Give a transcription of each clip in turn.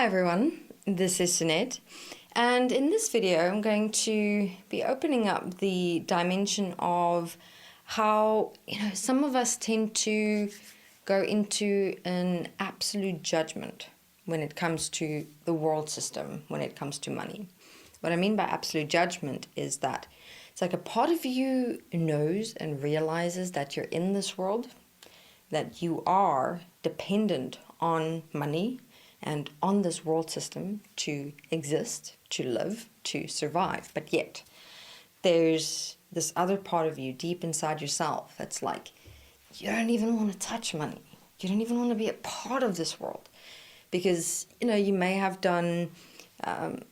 everyone, this is Sunette, and in this video I'm going to be opening up the dimension of how some of us tend to go into an absolute judgment when it comes to the world system, when it comes to money. What I mean by absolute judgment is that it's like a part of you knows and realizes that you're in this world, that you are dependent on money and on this world system to exist, to live, to survive. But yet, there's this other part of you deep inside yourself that's like, you don't even want to touch money. You don't even want to be a part of this world. Because, you may have done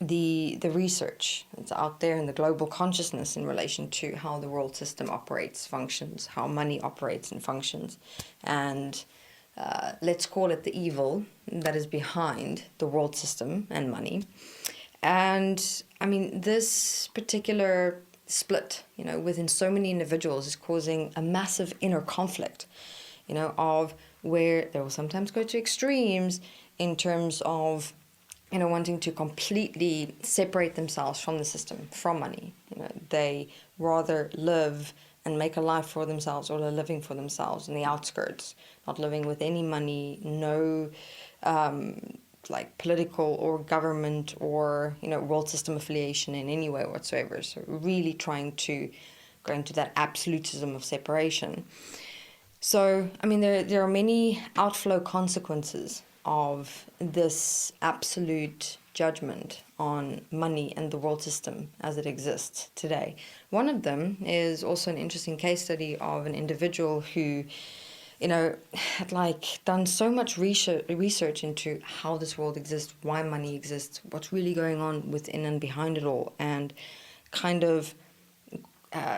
the research that's out there in the global consciousness in relation to how the world system operates, functions, how money operates and functions. And let's call it the evil that is behind the world system and money. And I mean, this particular split, within so many individuals is causing a massive inner conflict, of where they will sometimes go to extremes in terms of, wanting to completely separate themselves from the system, from money. They rather live and make a life for themselves, or they're living for themselves in the outskirts, not living with any money, no like political or government or world system affiliation in any way whatsoever. So really trying to go into that absolutism of separation. So I mean, there are many outflow consequences of this absolute judgment on money and the world system as it exists today. One of them is also an interesting case study of an individual who, had done so much research into how this world exists, why money exists, what's really going on within and behind it all, and kind of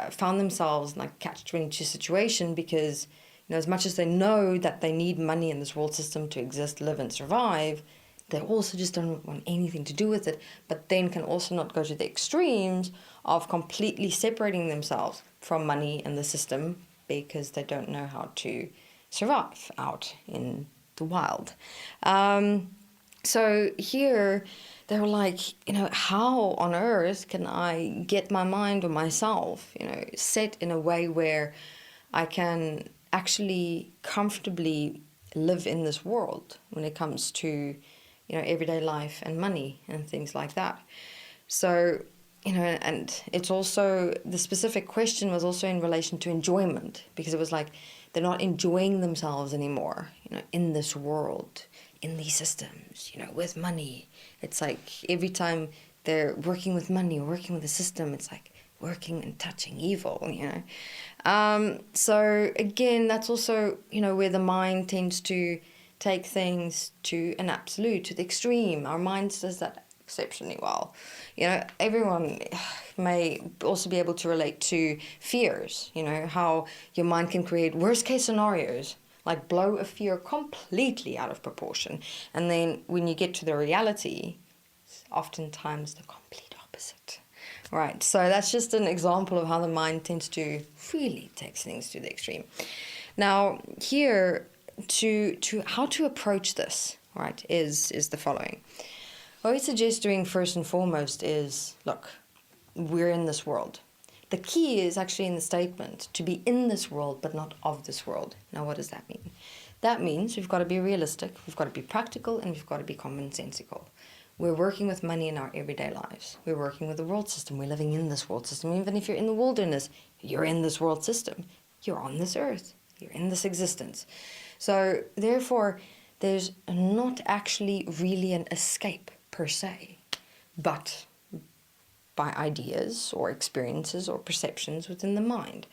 found themselves in catch-22 situation because as much as they know that they need money in this world system to exist, live, and survive, they also just don't want anything to do with it, but then can also not go to the extremes of completely separating themselves from money and the system because they don't know how to survive out in the wild. So here they were like, how on earth can I get my mind or myself, set in a way where I can actually comfortably live in this world when it comes to everyday life and money and things like that. So and it's also, the specific question was also in relation to enjoyment, because it was like they're not enjoying themselves anymore in this world, in these systems, with money. It's like every time they're working with money or working with the system, it's like working and touching evil, So again, that's also, where the mind tends to take things to an absolute, to the extreme. Our mind does that exceptionally well. Everyone may also be able to relate to fears, how your mind can create worst case scenarios, like blow a fear completely out of proportion. And then when you get to the reality, it's oftentimes the complete opposite. Right, so that's just an example of how the mind tends to really take things to the extreme. Now, here, to how to approach this, right, is the following. What we suggest doing first and foremost is, look, we're in this world. The key is actually in the statement, to be in this world, but not of this world. Now, what does that mean? That means we've got to be realistic, we've got to be practical, and we've got to be commonsensical. We're working with money in our everyday lives. We're working with the world system. We're living in this world system. Even if you're in the wilderness, you're in this world system. You're on this earth. You're in this existence. So therefore, there's not actually really an escape per se, but by ideas or experiences or perceptions within the mind.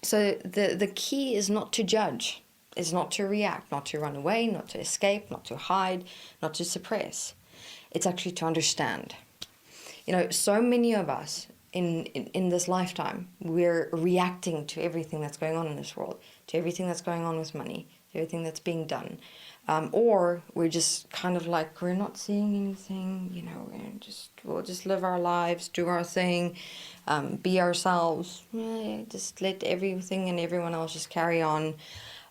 So the key is not to judge. Is not to react, not to run away, not to escape, not to hide, not to suppress. It's actually to understand. So many of us in this lifetime, we're reacting to everything that's going on in this world, to everything that's going on with money, to everything that's being done. Or we're just kind of like, we're not seeing anything, we'll just live our lives, do our thing, be ourselves, just let everything and everyone else just carry on.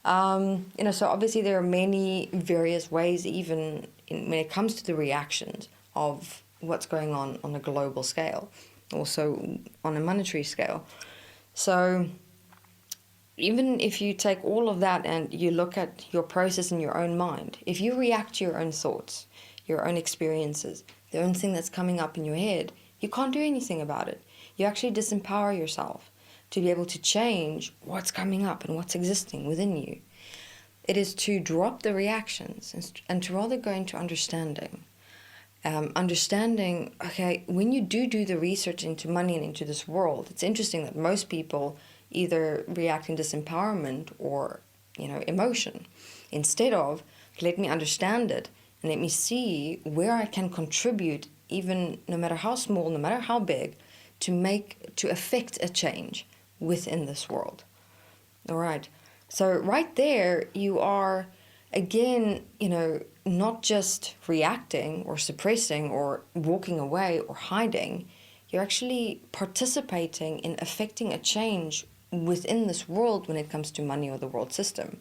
So obviously there are many various ways, even when it comes to the reactions of what's going on a global scale, also on a monetary scale. So even if you take all of that and you look at your process in your own mind, if you react to your own thoughts, your own experiences, the own thing that's coming up in your head, you can't do anything about it. You actually disempower yourself to be able to change what's coming up and what's existing within you. It is to drop the reactions and to rather go into understanding. Understanding, okay, when you do the research into money and into this world, it's interesting that most people either react in disempowerment or, emotion. Instead of, let me understand it and let me see where I can contribute, even no matter how small, no matter how big, to affect a change within this world. All right. So right there, you are, again, not just reacting or suppressing or walking away or hiding. You're actually participating in affecting a change within this world when it comes to money or the world system.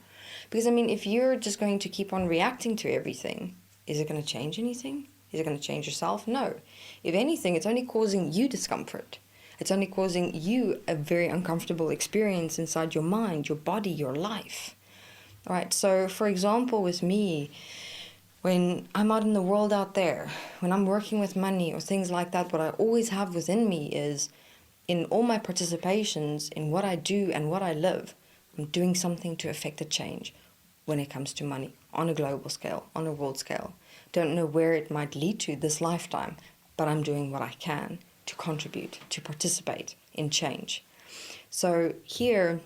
Because, if you're just going to keep on reacting to everything, is it going to change anything? Is it going to change yourself? No. If anything, it's only causing you discomfort. It's only causing you a very uncomfortable experience inside your mind, your body, your life. All right, so for example, with me, when I'm out in the world out there, when I'm working with money or things like that, what I always have within me is, in all my participations, in what I do and what I live, I'm doing something to affect a change when it comes to money on a global scale, on a world scale. Don't know where it might lead to this lifetime, but I'm doing what I can to contribute, to participate in change. So here,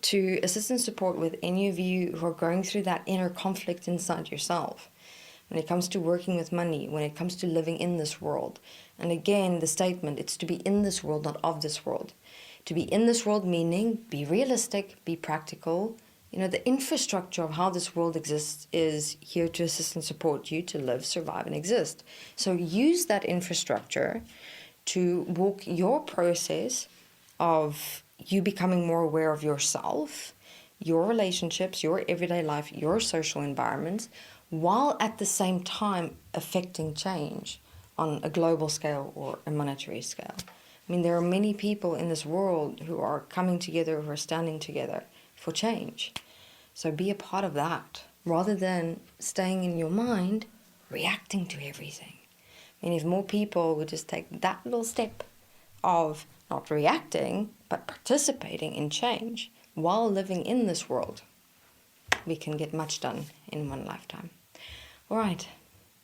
to assist and support with any of you who are going through that inner conflict inside yourself, when it comes to working with money, when it comes to living in this world. And again, the statement, it's to be in this world, not of this world. To be in this world meaning be realistic, be practical. The infrastructure of how this world exists is here to assist and support you to live, survive, and exist. So use that infrastructure to walk your process of you becoming more aware of yourself, your relationships, your everyday life, your social environments, while at the same time affecting change on a global scale or a monetary scale. There are many people in this world who are coming together, who are standing together for change. So be a part of that, rather than staying in your mind, reacting to everything. If more people would just take that little step of not reacting, but participating in change while living in this world, we can get much done in one lifetime. All right,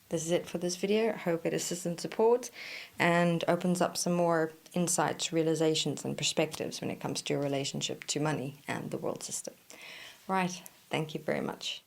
this is it for this video. I hope it assists and supports and opens up some more insights, realizations, and perspectives when it comes to your relationship to money and the world system. All right, thank you very much.